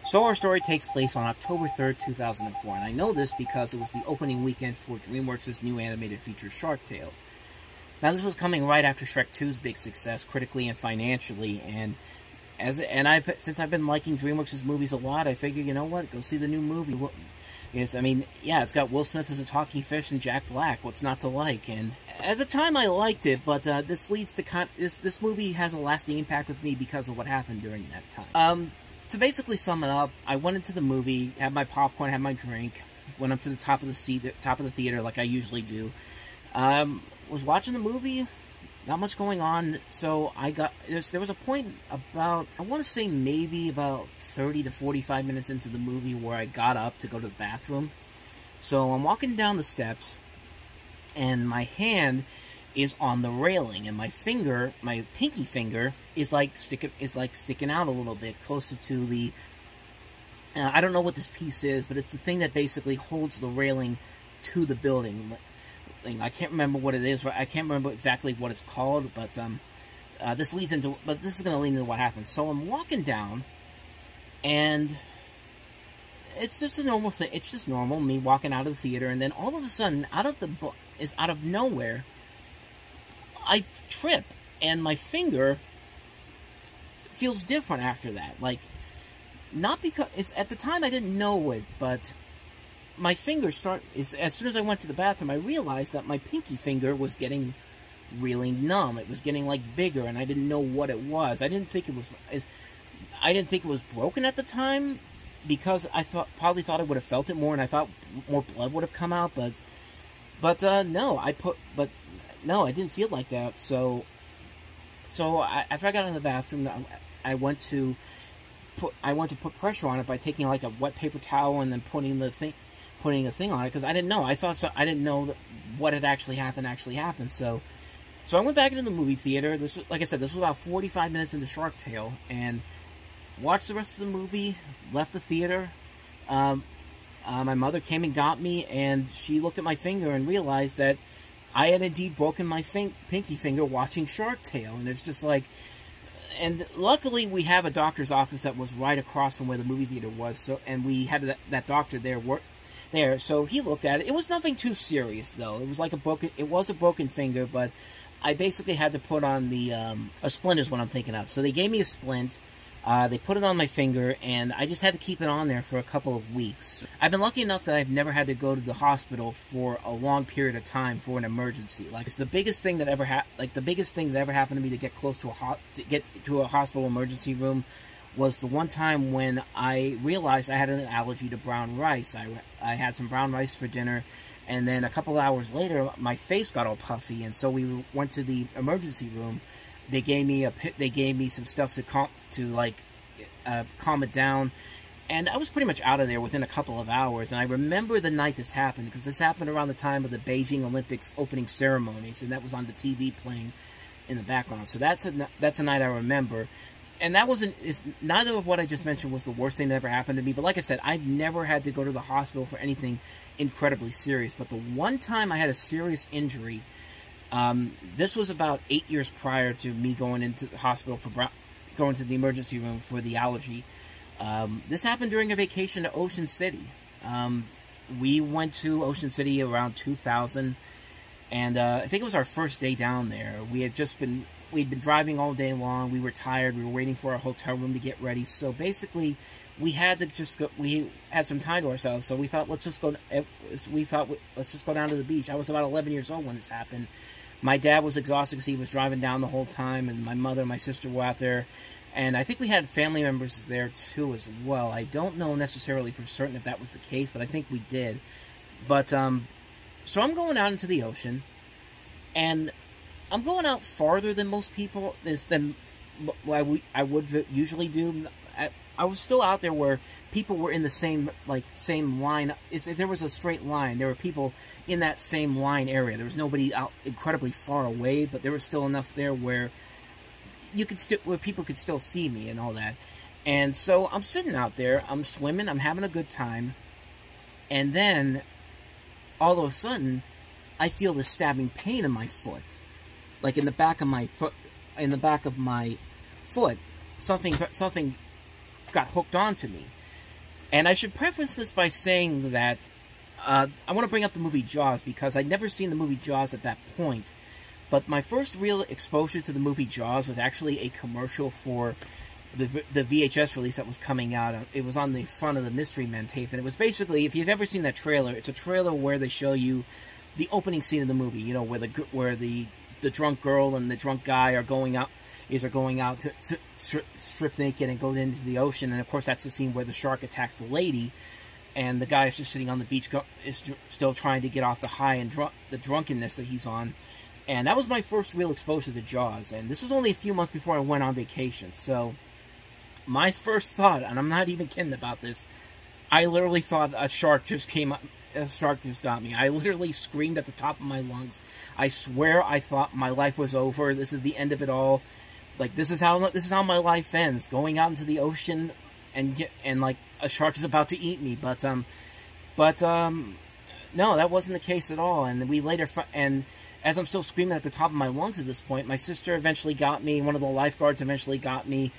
So our story takes place on October 3rd, 2004, and I know this because it was the opening weekend for DreamWorks' new animated feature, Sharktale. Now, this was coming right after Shrek 2's big success, critically and financially, and since I've been liking DreamWorks' movies a lot, I figured, you know what, go see the new movie. It's got Will Smith as a talking fish and Jack Black. What's not to like? And at the time, I liked it, but this movie has a lasting impact with me because of what happened during that time. To basically sum it up, I went into the movie, had my popcorn, had my drink, went up to the top of the theater like I usually do. Was watching the movie, not much going on, so there was a point about, I want to say maybe about 30 to 45 minutes into the movie where I got up to go to the bathroom. So I'm walking down the steps, and my hand is on the railing, and my pinky finger is sticking out a little bit closer to the. I don't know what this piece is, but it's the thing that basically holds the railing to the building. I can't remember what it is. I can't remember exactly what it's called, but this is going to lead into what happens. So I'm walking down, and it's just a normal thing. It's just normal, me walking out of the theater, and then all of a sudden, out of nowhere, I trip, and my finger feels different after that. Like, not because at the time I didn't know it, but my finger as soon as I went to the bathroom, I realized that my pinky finger was getting really numb. It was getting like bigger, and I didn't know what it was. I didn't think it was broken at the time because I probably thought I would have felt it more, and I thought more blood would have come out. But no, I didn't feel like that. So after I got in the bathroom, I went to put pressure on it by taking like a wet paper towel and then putting a thing on it, because I didn't know. I didn't know what had actually happened. So I went back into the movie theater. Like I said, this was about 45 minutes into Sharktale, and watched the rest of the movie. Left the theater. My mother came and got me, and she looked at my finger and realized that I had indeed broken my pinky finger watching Sharktale, and it's just like. And luckily, we have a doctor's office that was right across from where the movie theater was, and we had that doctor there so he looked at it. It was nothing too serious, though. It was like a broken finger, but I basically had to put on a splint is what I'm thinking of. So they gave me a splint, they put it on my finger, and I just had to keep it on there for a couple of weeks. I've been lucky enough that I've never had to go to the hospital for a long period of time for an emergency. Like, it's the biggest thing that ever happened to me to get close to a hospital emergency room was the one time when I realized I had an allergy to brown rice. I had some brown rice for dinner, and then a couple hours later, my face got all puffy, and so we went to the emergency room. They gave me some stuff to calm it down, and I was pretty much out of there within a couple of hours. And I remember the night this happened, because this happened around the time of the Beijing Olympics opening ceremonies, and that was on the TV playing in the background. So that's a night I remember. And neither of what I just mentioned was the worst thing that ever happened to me. But like I said, I've never had to go to the hospital for anything incredibly serious. But the one time I had a serious injury, this was about 8 years prior to me going into the hospital going to the emergency room for the allergy. This happened during a vacation to Ocean City. We went to Ocean City around 2000, and I think it was our first day down there. We'd been driving all day long. We were tired. We were waiting for our hotel room to get ready. So basically, we had some time to ourselves. So we thought, let's just go down to the beach. I was about 11 years old when this happened. My dad was exhausted because he was driving down the whole time, and my mother and my sister were out there. And I think we had family members there, too, as well. I don't know necessarily for certain if that was the case, but I think we did. But, so I'm going out into the ocean, and I'm going out farther than most people, than I would usually do. I was still out there where people were in the same line. There was a straight line. There were people in that same line area. There was nobody out incredibly far away, but there was still enough there where people could still see me and all that. And so I'm sitting out there, I'm swimming, I'm having a good time, and then all of a sudden I feel this stabbing pain in my foot. Like in the back of my foot, something got hooked onto me. And I should preface this by saying that I want to bring up the movie Jaws because I'd never seen the movie Jaws at that point. But my first real exposure to the movie Jaws was actually a commercial for the VHS release that was coming out. It was on the front of the Mystery Men tape, and it was basically, if you've ever seen that trailer, it's a trailer where they show you the opening scene of the movie. You know, where the drunk girl and the drunk guy are going out to strip naked and go into the ocean, and of course that's the scene where the shark attacks the lady, and the guy is just sitting on the beach, is still trying to get off the high and the drunkenness that he's on. And that was my first real exposure to Jaws, and this was only a few months before I went on vacation. So my first thought, and I'm not even kidding about this, I literally thought a shark just got me. I literally screamed at the top of my lungs. I swear I thought my life was over. This is the end of it all. Like, this is how my life ends, going out into the ocean and like a shark is about to eat me. But no, that wasn't the case at all. And as I'm still screaming at the top of my lungs at this point, my sister eventually got me. One of the lifeguards eventually got me,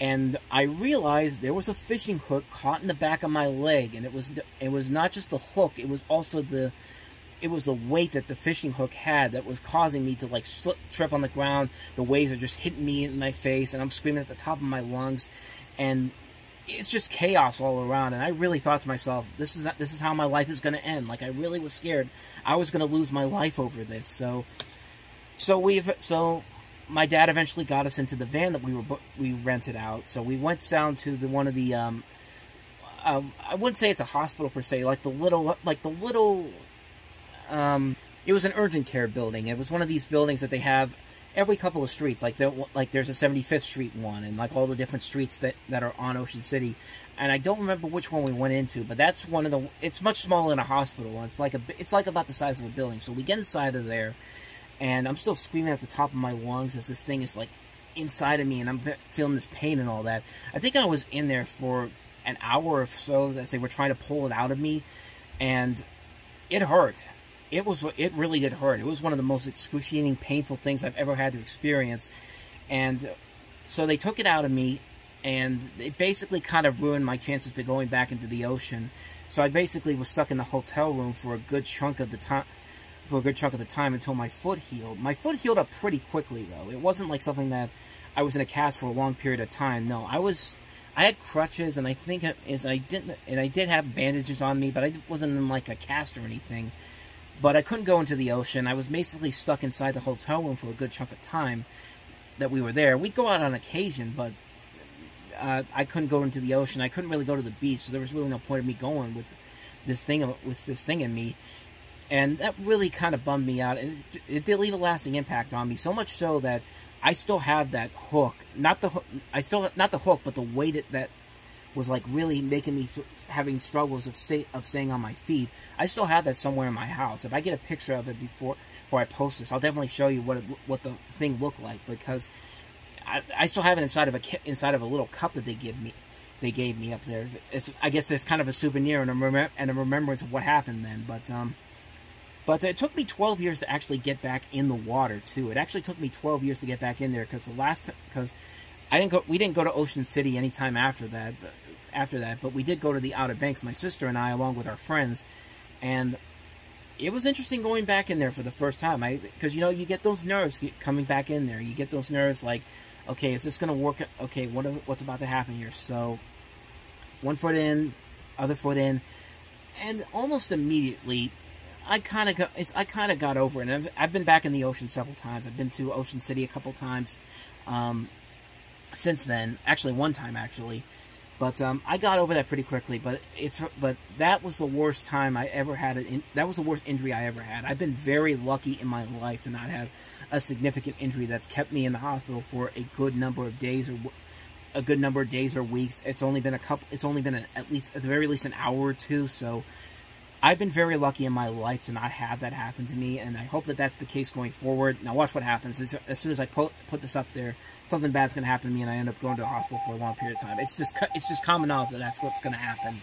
and I realized there was a fishing hook caught in the back of my leg, and it was not just the hook; it was also the weight that the fishing hook had that was causing me to like trip on the ground. The waves are just hitting me in my face, and I'm screaming at the top of my lungs, and it's just chaos all around. And I really thought to myself, this is how my life is going to end. Like, I really was scared I was going to lose my life over this. So my dad eventually got us into the van that we rented out. So we went down to one of the I wouldn't say it's a hospital per se, it was an urgent care building. It was one of these buildings that they have every couple of streets, like there's a 75th Street one, and like all the different streets that are on Ocean City. And I don't remember which one we went into, but that's one of the. It's much smaller than a hospital. It's like about the size of a building. So we get inside of there, and I'm still screaming at the top of my lungs as this thing is like inside of me, and I'm feeling this pain and all that. I think I was in there for an hour or so as they were trying to pull it out of me, and it hurt. It really did hurt. It was one of the most excruciating, painful things I've ever had to experience. And so they took it out of me, and it basically kind of ruined my chances to going back into the ocean. So I basically was stuck in the hotel room for a good chunk of the time until my foot healed. My foot healed up pretty quickly, though. It wasn't like something that I was in a cast for a long period of time. No, I had crutches, and I did have bandages on me, but I wasn't in like a cast or anything. But I couldn't go into the ocean. I was basically stuck inside the hotel room for a good chunk of time that we were there. We'd go out on occasion, but I couldn't go into the ocean. I couldn't really go to the beach, so there was really no point of me going with this thing in me. And that really kind of bummed me out. And it did leave a lasting impact on me, so much so that I still have that hook. Not the hook, but the weight that was like really making me having struggles of staying on my feet. I still have that somewhere in my house. If I get a picture of it before I post this, I'll definitely show you what the thing looked like, because I still have it inside of a little cup that they gave me up there. I guess there's kind of a souvenir and a remembrance of what happened then. But it took me 12 years to actually get back in the water too. It actually took me 12 years to get back in there because we didn't go to Ocean City anytime after that, but we did go to the Outer Banks, my sister and I, along with our friends, and it was interesting going back in there for the first time. Because, you get those nerves coming back in there. You get those nerves like, okay, is this going to work? Okay, what's about to happen here? So, one foot in, other foot in, and almost immediately, I kind of got over it. And I've been back in the ocean several times. I've been to Ocean City a couple times since then. Actually, one time, actually. But I got over that pretty quickly. But that was the worst time I ever had. That was the worst injury I ever had. I've been very lucky in my life to not have a significant injury that's kept me in the hospital for a good number of days or weeks. It's only been at the very least an hour or two. So I've been very lucky in my life to not have that happen to me, and I hope that that's the case going forward. Now watch what happens. As soon as I put this up there, something bad's going to happen to me, and I end up going to the hospital for a long period of time. It's just common knowledge that that's what's going to happen.